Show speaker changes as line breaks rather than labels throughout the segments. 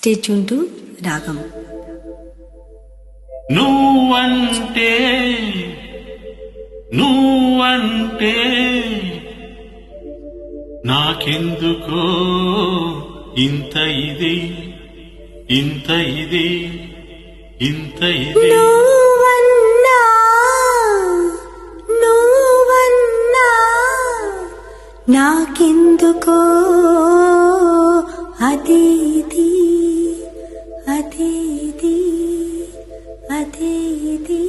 Stay tune to రాగం.
నువ్వంటే నాకెందుకో ఇంత ఇది
నాకెందుకో అదే ఇది అదే ఇది అదే ఇది.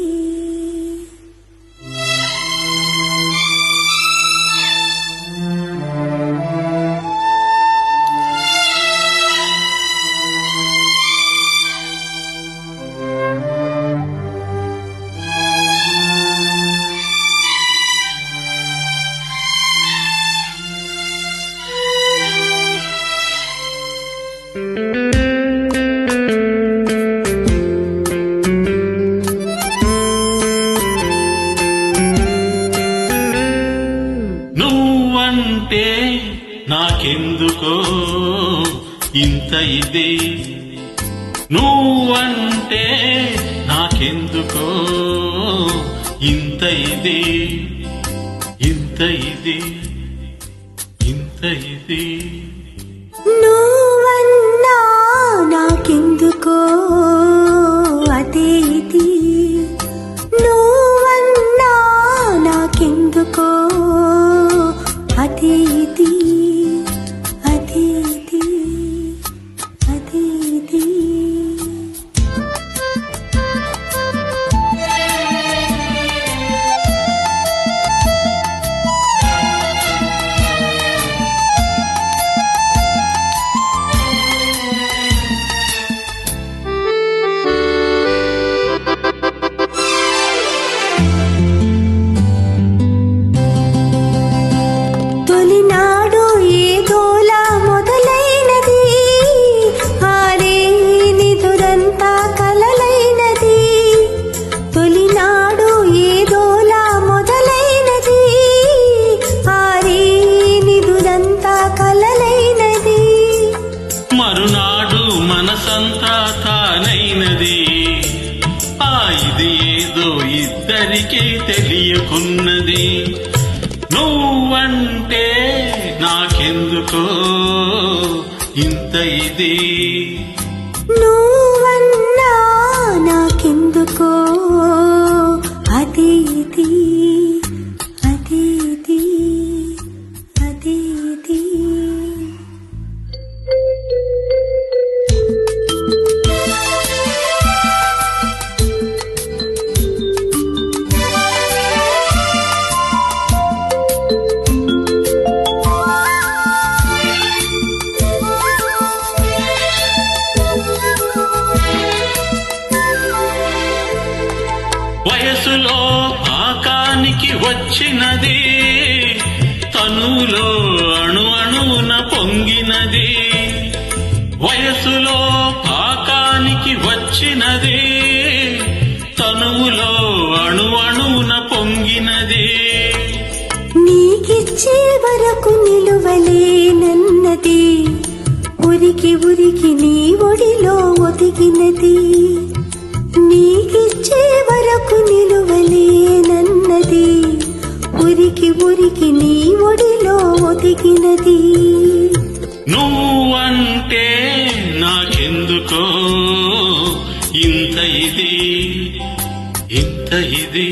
నువ్వంటే నాకెందుకో ఇంత ఇది నువ్వంటే నాకెందుకో ఇంత ఇది
నువ్వన్నా నాకెందుకో అదే ఇది నువ్వన్నా నాకెందుకో అదే ఇది అదే ఇది అదే ఇది. తొలినాడు ఏదోలా మొదలైనది ఆరే నిదురంతా కలలైనది తొలినాడు ఏదోలా మొదలైనది ఆరే నిదురంతా కలలైనది
మరునాడు మనసంతా తానైనది ఆ ఇది ఏదో ఇద్దరికీ తెలియకున్నది నువ్వంటే నాకెందుకో ఇంత ఇది
నువ్వన్నా నాకెందుకో అదే ఇది అదే ఇది అదే ఇది.
వయసులో పాకానికి వచ్చినది తనులో అణువున పొంగినది వయసులో పాకానికి వచ్చినది తనువులో అణువున పొంగినది
నీకిచ్చే వరకు నిలువలేనన్నది ఉరికి ఉరికి నీ ఒడిలో ఒదిగినది నీకిచ్చే వరకు నిలువలేనన్నది ఉరికి ఉరికి నీ ఒడిలో ఒదిగినది
నువ్వంటే నాకెందుకో ఇంత ఇది